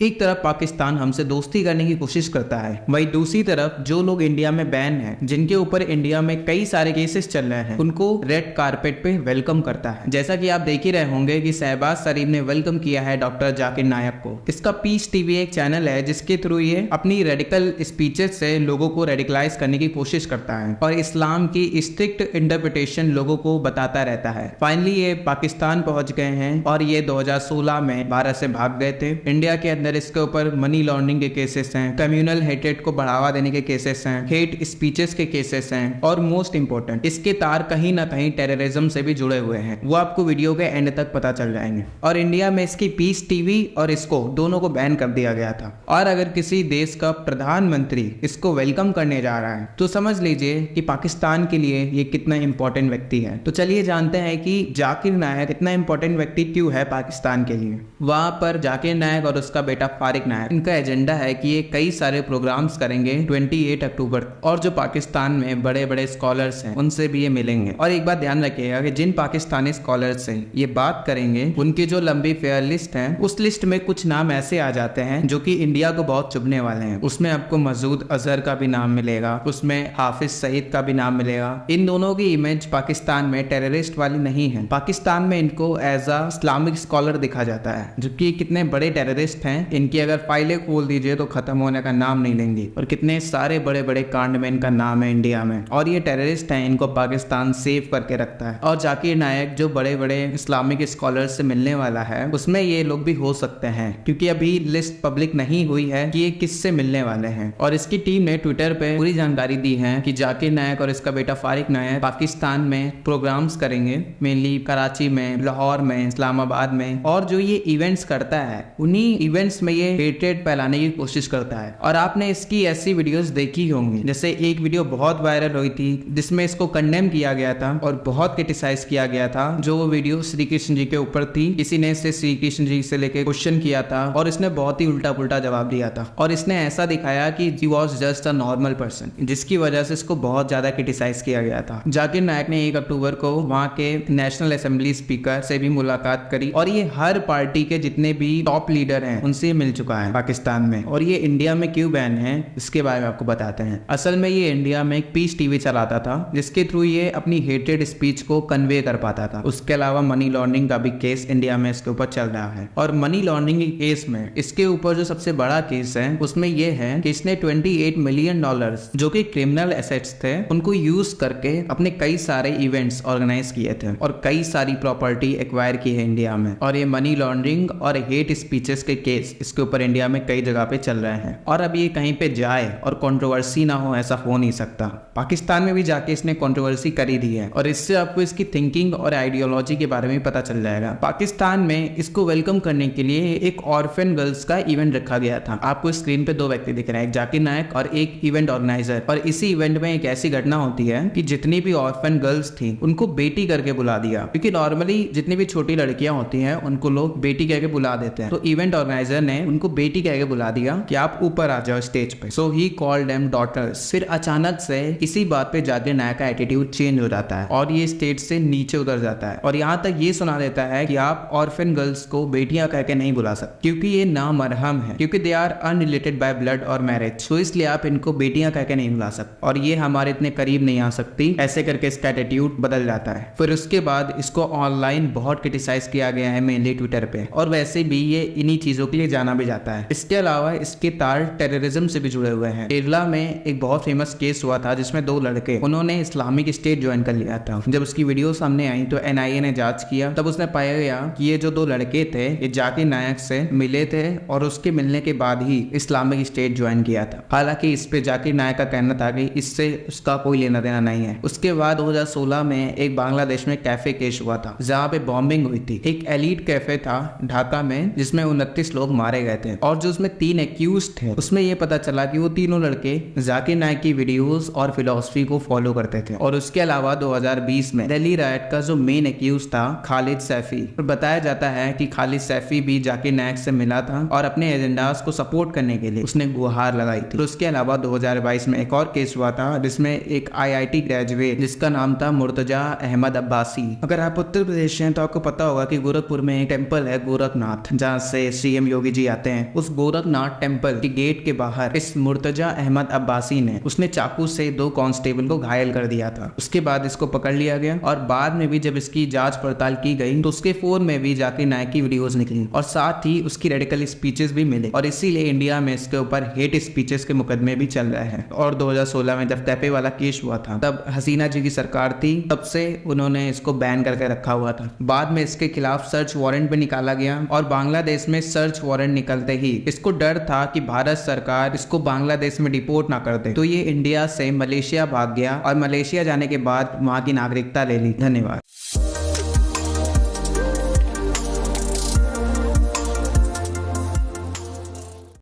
एक तरफ पाकिस्तान हमसे दोस्ती करने की कोशिश करता है, वहीं दूसरी तरफ जो लोग इंडिया में बैन हैं, जिनके ऊपर इंडिया में कई सारे केसेस चल रहे हैं, उनको रेड कारपेट पे वेलकम करता है। जैसा कि आप देख ही रहे होंगे कि शहबाज शरीफ ने वेलकम किया है डॉक्टर जाकिर नायक को। इसका पीस टीवी एक चैनल है जिसके थ्रू ये अपनी रेडिकल स्पीचेस से लोगों को रेडिकलाइज करने की कोशिश करता है और इस्लाम की स्ट्रिक्ट इंटरप्रिटेशन लोगों को बताता रहता है। फाइनली ये पाकिस्तान पहुंच गए हैं और ये 2016 में भारत से भाग गए थे। इंडिया के इसके ऊपर मनी लॉन्ड्रिंग के केसेस हैं, कम्युनल हेटेड को बढ़ावा देने के केसेस हैं, हेट स्पीचेस के केसेस हैं और मोस्ट इंपोर्टेंट इसके तार कहीं ना कहीं टेररिज्म से भी जुड़े हुए हैं। वो आपको वीडियो के एंड तक पता चल जाएंगे। और इंडिया में इसकी पीस टीवी और इसको दोनों को बैन कर दिया गया था। और अगर किसी देश का प्रधानमंत्री इसको वेलकम करने जा रहा है तो समझ लीजिए कि पाकिस्तान के लिए ये कितना इंपॉर्टेंट व्यक्ति है। तो चलिए जानते हैं कि जाकिर नायक इतना इंपॉर्टेंट व्यक्ति क्यों है पाकिस्तान के लिए। वहां पर जाकिर नायक और उसका बेटा फारिक नायक, इनका एजेंडा है कि ये कई सारे प्रोग्राम्स करेंगे 28 अक्टूबर, और जो पाकिस्तान में बड़े बड़े स्कॉलर्स हैं उनसे भी ये मिलेंगे। और एक बात ध्यान रखिएगा कि जिन पाकिस्तानी स्कॉलर्स से ये बात करेंगे उनकी जो लंबी फेयर लिस्ट है, उस लिस्ट में कुछ नाम ऐसे आ जाते हैं जो कि इंडिया को बहुत चुभने वाले हैं। उसमें आपको मसूद अजहर का भी नाम मिलेगा, उसमें हाफिज सईद का भी नाम मिलेगा। इन दोनों की इमेज पाकिस्तान में टेररिस्ट वाली नहीं है। पाकिस्तान में इनको एज अ इस्लामिक स्कॉलर दिखा जाता है, जबकि कितने बड़े टेररिस्ट हैं। इनकी अगर फाइलें खोल दीजिए तो खत्म होने का नाम नहीं लेंगी। और कितने सारे बड़े बड़े कांड में इनका नाम है इंडिया में। और ये टेररिस्ट हैं, इनको पाकिस्तान सेव करके रखता है। और जाकिर नायक जो बड़े बड़े इस्लामिक स्कॉलर से मिलने वाला है, उसमें ये लोग भी हो सकते हैं, क्योंकि अभी लिस्ट पब्लिक नहीं हुई है कि ये किससे मिलने वाले हैं। और इसकी टीम ने ट्विटर पे पूरी जानकारी दी है कि जाकिर नायक और इसका बेटा फारिक नायक पाकिस्तान में प्रोग्राम्स करेंगे, मेनली कराची में, लाहौर में, इस्लामाबाद में। और जो ये इवेंट्स करता है उन्हीं इवेंट्स में ये हेट्रेड फैलाने की कोशिश करता है। और आपने इसकी ऐसी वीडियोस देखी होंगी, जैसे एक वीडियो बहुत वायरल हुई थी जिसमें इसको कंडेम किया गया था और बहुत क्रिटिसाइज किया गया था। जो वो वीडियो श्री कृष्ण जी के ऊपर थी, किसी ने इसे श्री कृष्ण जी से लेके क्वेश्चन किया था और इसने बहुत ही उल्टा पुल्टा जवाब दिया था। और इसने ऐसा दिखाया कि he was just a normal person, जिसकी वजह से इसको बहुत ज्यादा क्रिटिसाइज किया गया था। जाकिर नायक ने 1 अक्टूबर को वहां के नेशनल असेंबली स्पीकर से भी मुलाकात करी और ये हर पार्टी के जितने भी टॉप लीडर हैं उनसे मिल चुका है पाकिस्तान में। और ये इंडिया में क्यों बैन है इसके बारे में आपको बताते हैं। असल में ये इंडिया में एक पीस टीवी चलाता था जिसके थ्रू ये अपनी हेटेड स्पीच को कन्वे कर पाता था। उसके अलावा मनी लॉन्ड्रिंग का भी केस इंडिया में इसके ऊपर चल रहा है। और मनी लॉन्ड्रिंग के केस में इसके ऊपर जो सबसे बड़ा केस है उसमें ये है कि इसने $28 मिलियन जो कि क्रिमिनल एसेट्स थे उनको यूज करके अपने कई सारे इवेंट्स ऑर्गेनाइज किए थे और कई सारी प्रॉपर्टी एक्वायर की है इंडिया में। और ये मनी लॉन्ड्रिंग और हेट स्पीचेस के केस इसके ऊपर इंडिया में कई जगह पे चल रहे हैं। और अब ये कहीं पे जाए और कंट्रोवर्सी ना हो, ऐसा हो नहीं सकता। पाकिस्तान में भी जाके इसने कंट्रोवर्सी करी दी है और इससे आपको इसकी थिंकिंग और आइडियोलॉजी के बारे में पता चल जाएगा। पाकिस्तान में इसको वेलकम करने के लिए एक ऑर्फन गर्ल्स का इवेंट रखा गया था। आपको स्क्रीन पे 2 व्यक्ति दिख रहे हैं, एक जाकिर नायक और एक इवेंट ऑर्गेनाइजर। और इसी इवेंट में एक ऐसी घटना होती है कि जितनी भी ऑर्फन गर्ल्स थी उनको बेटी करके बुला दिया, क्योंकि नॉर्मली जितनी भी छोटी लड़कियां होती हैं उनको लोग बेटी कहकर बुला देते हैं। तो इवेंट ऑर्गेनाइजर ने उनको बेटी कहकर बुला दिया कि आप ऊपर आ जाओ स्टेज पे। सो ही कॉल्ड देम डॉटर्स। फिर अचानक से इसी बात पे जाकिर नायक का एटीट्यूड चेंज हो जाता है और ये स्टेज से नीचे उतर जाता है और यहाँ तक ये सुना देता है कि आप ऑर्फन गर्ल्स को बेटियां कह के नहीं बुला सकते, क्योंकि ये नामरहम है, क्योंकि they are unrelated by blood और मैरिज। तो इसलिए आप इनको बेटियां कह के नहीं बुला सकते और ये हमारे इतने करीब नहीं आ सकती। ऐसे करके इसका एटीट्यूड बदल जाता है। फिर उसके बाद इसको ऑनलाइन बहुत क्रिटिसाइज किया गया है, मेनली ट्विटर पे। और वैसे भी ये इन्हीं चीजों के लिए जाना भी जाता है। इसके अलावा इसके तार टेररिज्म से भी जुड़े हुए हैं। केरला में एक बहुत फेमस केस हुआ था जिसमें 2 लड़के उन्होंने इस्लामिक स्टेट ज्वाइन कर लिया था। जब उसकी वीडियो सामने आई तो NIA ने जांच किया, तब उसने पाया गया कि ये जो 2 लड़के थे ये जाकिर नायक से मिले थे और उसके मिलने के बाद ही इस्लामिक स्टेट ज्वाइन किया था। हालांकि इस पे जाकिर नायक का कहना था कि इससे उसका कोई लेना देना नहीं है। उसके बाद 2016 में एक बांग्लादेश में कैफे केस हुआ था जहाँ पे बॉम्बिंग हुई थी। एक एलिट कैफे था ढाका में जिसमें 29 लोग मारे गए थे और जो उसमें 3 एक्यूज थे उसमें यह पता चला कि वो तीनों लड़के जाकिर नायक की वीडियोस और फिलॉसफी को फॉलो करते थे। और उसके अलावा 2020 में दिल्ली राइट का जो मेन एक्यूज था खालिद सैफी, बताया जाता है कि खालिद सैफी भी जाकिर नायक से मिला था और अपने एजेंडास को सपोर्ट करने के लिए उसने गुहार लगाई थी। तो उसके अलावा 2022 में एक और केस हुआ था जिसमें एक IIT ग्रेजुएट जिसका नाम था मुर्तजा अहमद अब्बासी। अगर आप उत्तर प्रदेश हैं तो आपको पता होगा कि गोरखपुर में एक टेम्पल है गोरखनाथ, जहाँ से CM योगी योगी जी आते हैं, उस गोरखनाथ टेम्पल के गेट के बाहर इस मुर्तजा अहमद अब्बासी ने उसने चाकू से 2 कांस्टेबल को घायल कर दिया था। उसके बाद इसको पकड़ लिया गया और बाद में भी जब इसकी जांच पड़ताल की गई तो उसके फोन में भी जाकिर नायक की वीडियोस निकली और साथ ही उसकी रेडिकल स्पीचेस भी मिले और इसीलिए इंडिया में इसके ऊपर हेट स्पीचेस के मुकदमे भी चल रहे हैं। और 2016 में जब कैफे वाला केस हुआ था तब हसीना जी की सरकार थी, तब से उन्होंने इसको बैन करके रखा हुआ था। बाद में इसके खिलाफ सर्च वारंट भी निकाला गया और बांग्लादेश में सर्च वारंट निकलते ही इसको डर था कि भारत सरकार इसको बांग्लादेश में डिपोर्ट ना कर दे, तो ये इंडिया से मलेशिया भाग गया और मलेशिया जाने के बाद वहां की नागरिकता ले ली। धन्यवाद।